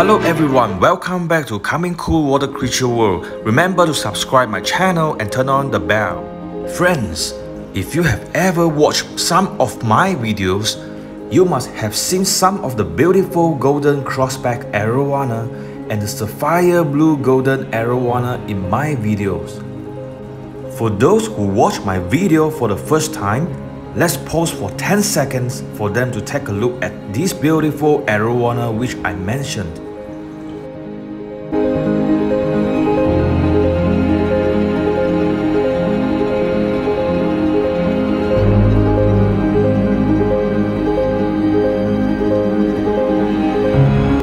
Hello everyone, welcome back to Coming Cool Water Creature World. Remember to subscribe my channel and turn on the bell. Friends, if you have ever watched some of my videos, you must have seen some of the beautiful golden crossback arowana and the sapphire blue golden arowana in my videos. For those who watch my video for the first time, let's pause for 10 seconds for them to take a look at this beautiful arowana which I mentioned.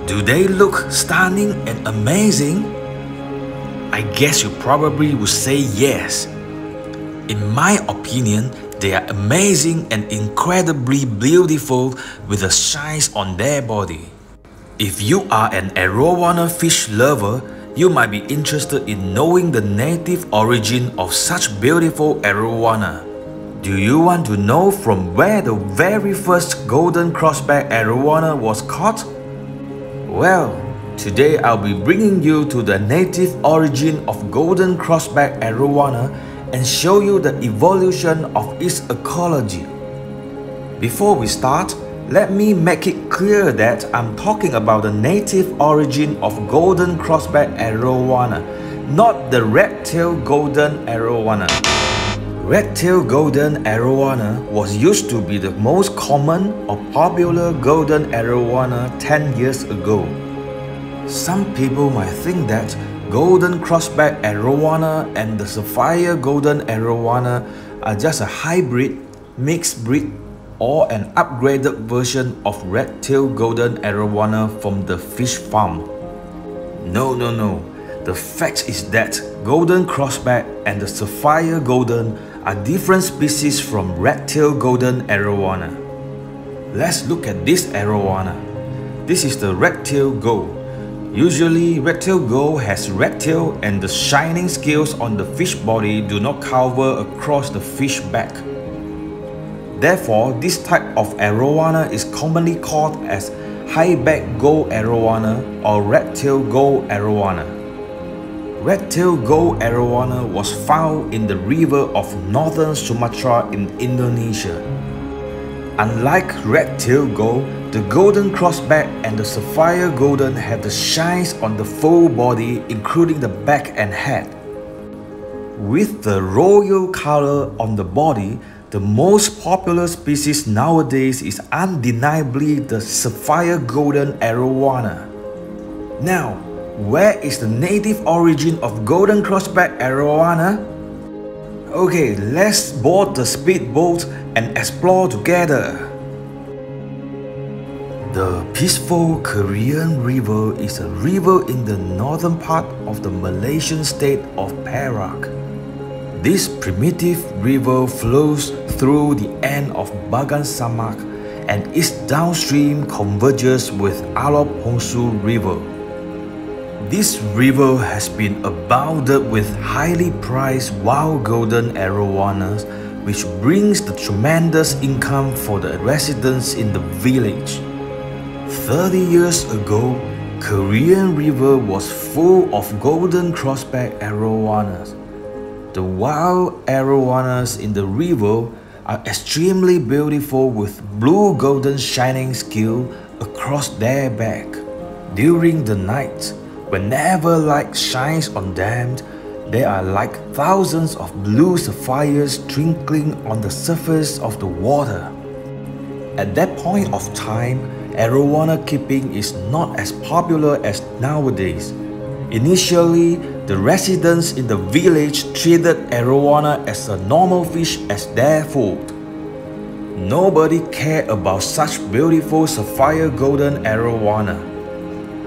Do they look stunning and amazing? I guess you probably would say yes. In my opinion, they are amazing and incredibly beautiful with the shines on their body. If you are an arowana fish lover, you might be interested in knowing the native origin of such beautiful arowana. Do you want to know from where the very first golden crossback arowana was caught? Well, today I'll be bringing you to the native origin of golden crossback arowana and show you the evolution of its ecology. Before we start, let me make it clear that I'm talking about the native origin of golden crossback arowana, not the red-tailed golden arowana. Red-tailed golden arowana was used to be the most common or popular golden arowana 10 years ago. Some people might think that golden crossback arowana and the sapphire golden arowana are just a hybrid, mixed breed, or an upgraded version of red-tailed golden arowana from the fish farm. No. The fact is that golden crossback and the sapphire golden are different species from red-tailed golden arowana. Let's look at this arowana. This is the red-tailed gull. Usually, red-tailed gull has red tail and the shining scales on the fish body do not cover across the fish back. Therefore, this type of arowana is commonly called as high-back gull arowana or red-tailed gull arowana. Red-tailed gull arowana was found in the river of northern Sumatra in Indonesia. Unlike red-tailed gull, the golden crossback and the sapphire golden have the shines on the full body, including the back and head. With the royal color on the body, the most popular species nowadays is undeniably the sapphire golden arowana. Now, where is the native origin of golden crossback arowana? Okay, let's board the speedboat and explore together. The peaceful Qian River is a river in the northern part of the Malaysian state of Perak. This primitive river flows through the end of Bagan Samak and its downstream converges with Alop Hongsu River. This river has been abounded with highly priced wild golden arowanas, which brings the tremendous income for the residents in the village. 30 years ago, Qian River was full of golden crossback arowanas. The wild arowanas in the river are extremely beautiful with blue golden shining scale across their back. During the night, whenever light shines on them, there are like thousands of blue sapphires twinkling on the surface of the water. At that point of time, arowana keeping is not as popular as nowadays. Initially, the residents in the village treated arowana as a normal fish as their food. Nobody cared about such beautiful sapphire golden arowana.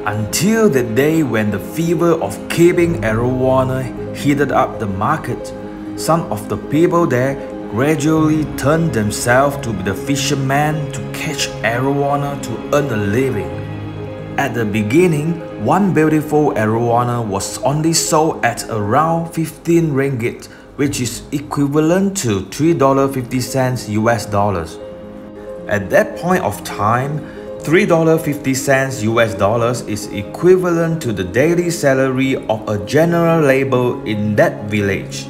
Until the day when the fever of keeping arowana heated up the market, some of the people there gradually turned themselves to be the fishermen to catch arowana to earn a living. At the beginning, one beautiful arowana was only sold at around 15 ringgit, which is equivalent to $3.50 US dollars. At that point of time, $3.50 US dollars is equivalent to the daily salary of a general labor in that village.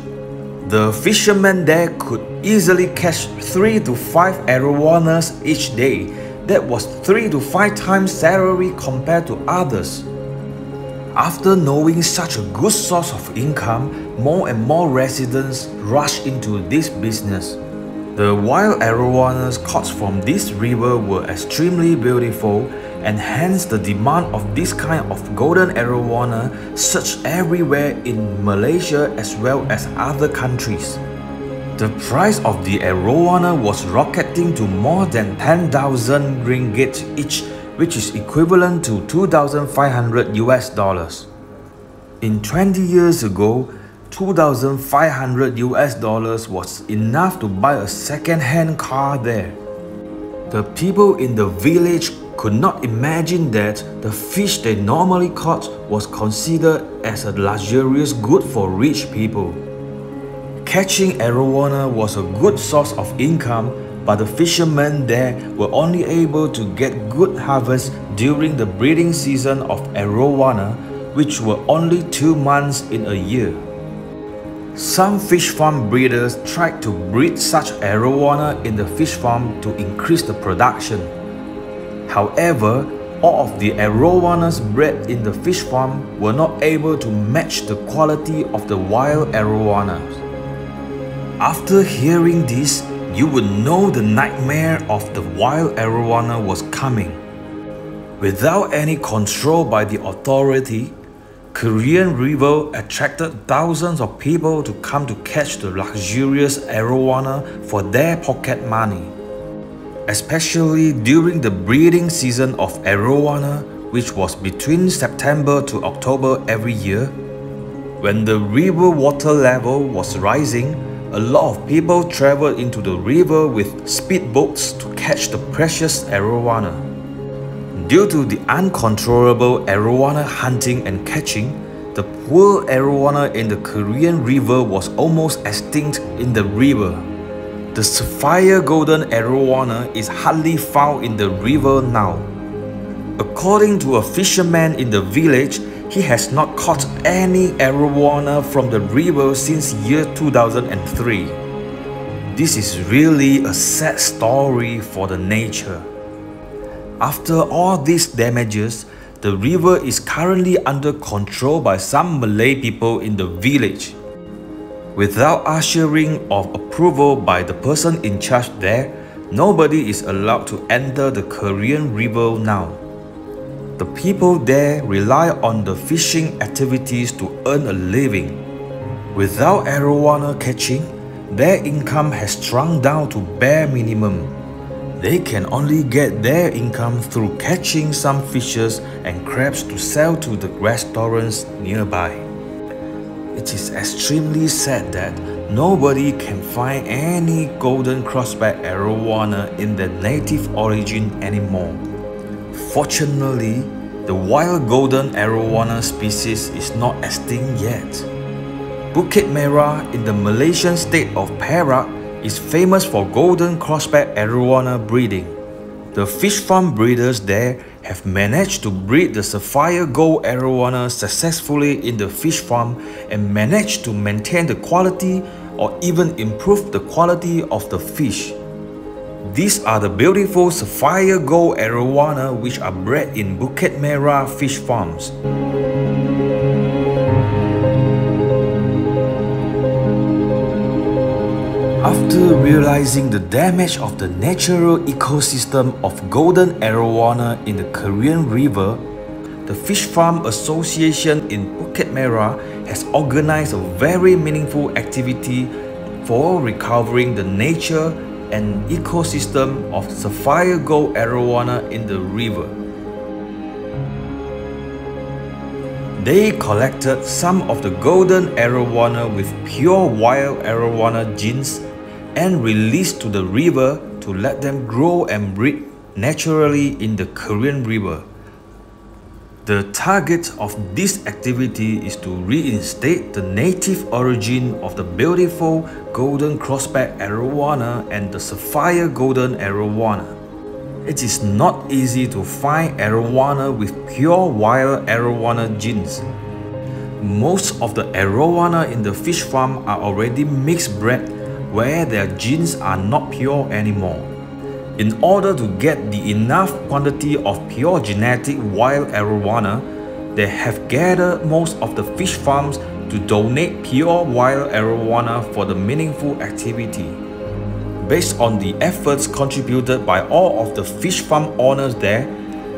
The fishermen there could easily catch 3 to 5 arowanas each day. That was 3 to 5 times salary compared to others. After knowing such a good source of income, more and more residents rushed into this business. The wild arowanas caught from this river were extremely beautiful, and hence the demand of this kind of golden arowana surged everywhere in Malaysia as well as other countries. The price of the arowana was rocketing to more than 10,000 ringgit each, which is equivalent to 2,500 US dollars. In 20 years ago, 2,500 US dollars was enough to buy a second-hand car there. The people in the village could not imagine that the fish they normally caught was considered as a luxurious good for rich people. Catching arowana was a good source of income, but the fishermen there were only able to get good harvest during the breeding season of arowana, which were only 2 months in a year. Some fish farm breeders tried to breed such arowana in the fish farm to increase the production. However, all of the arowanas bred in the fish farm were not able to match the quality of the wild arowanas. After hearing this, you would know the nightmare of the wild arowana was coming. Without any control by the authority, Qian River attracted thousands of people to come to catch the luxurious arowana for their pocket money. Especially during the breeding season of arowana, which was between September to October every year. When the river water level was rising, a lot of people traveled into the river with speedboats to catch the precious arowana. Due to the uncontrollable arowana hunting and catching, the poor arowana in the Qian River was almost extinct in the river. The sapphire golden arowana is hardly found in the river now. According to a fisherman in the village, he has not caught any arowana from the river since year 2003. This is really a sad story for the nature. After all these damages, the river is currently under control by some Malay people in the village. Without ushering of approval by the person in charge there, nobody is allowed to enter the Qian River now. The people there rely on the fishing activities to earn a living. Without arowana catching, their income has shrunk down to bare minimum. They can only get their income through catching some fishes and crabs to sell to the restaurants nearby. It is extremely sad that nobody can find any golden crossback arowana in their native origin anymore. Fortunately, the wild golden arowana species is not extinct yet. Bukit Merah in the Malaysian state of Perak is famous for golden crossback arowana breeding. The fish farm breeders there have managed to breed the sapphire gold arowana successfully in the fish farm and managed to maintain the quality or even improve the quality of the fish. These are the beautiful sapphire gold arowana which are bred in Bukit Merah fish farms. After realizing the damage of the natural ecosystem of golden arowana in the Qian River, the Fish Farm Association in Bukit Merah has organized a very meaningful activity for recovering the nature and ecosystem of sapphire gold arowana in the river. They collected some of the golden arowana with pure wild arowana genes and released to the river to let them grow and breed naturally in the Qian River. The target of this activity is to reinstate the native origin of the beautiful golden crossback arowana and the sapphire golden arowana. It is not easy to find arowana with pure wild arowana genes. Most of the arowana in the fish farm are already mixed bred where their genes are not pure anymore. In order to get the enough quantity of pure genetic wild arowana, they have gathered most of the fish farms to donate pure wild arowana for the meaningful activity. Based on the efforts contributed by all of the fish farm owners there,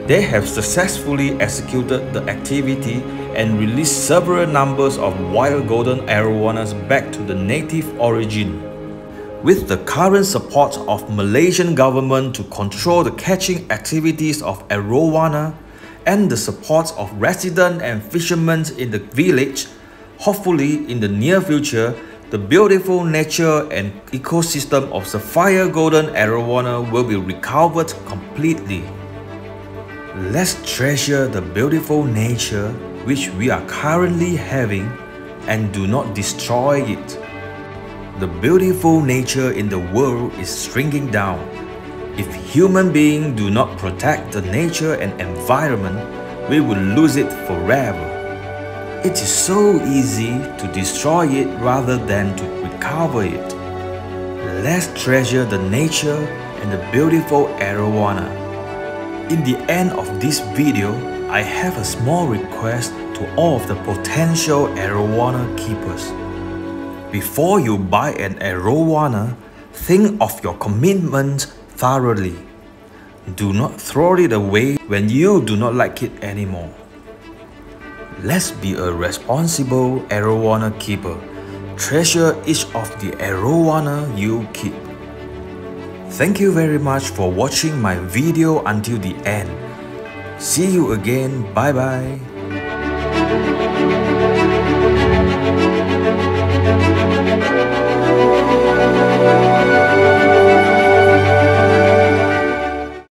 they have successfully executed the activity and released several numbers of wild golden arowanas back to the native origin. With the current support of Malaysian government to control the catching activities of arowana and the support of residents and fishermen in the village, hopefully in the near future, the beautiful nature and ecosystem of Sapphire Golden Arowana will be recovered completely. Let's treasure the beautiful nature which we are currently having and do not destroy it. The beautiful nature in the world is shrinking down. If human beings do not protect the nature and environment, we will lose it forever. It is so easy to destroy it rather than to recover it. Let's treasure the nature and the beautiful arowana. In the end of this video, I have a small request to all of the potential arowana keepers. Before you buy an arowana, think of your commitment thoroughly. Do not throw it away when you do not like it anymore. Let's be a responsible arowana keeper. Treasure each of the arowana you keep. Thank you very much for watching my video until the end. See you again. Bye bye.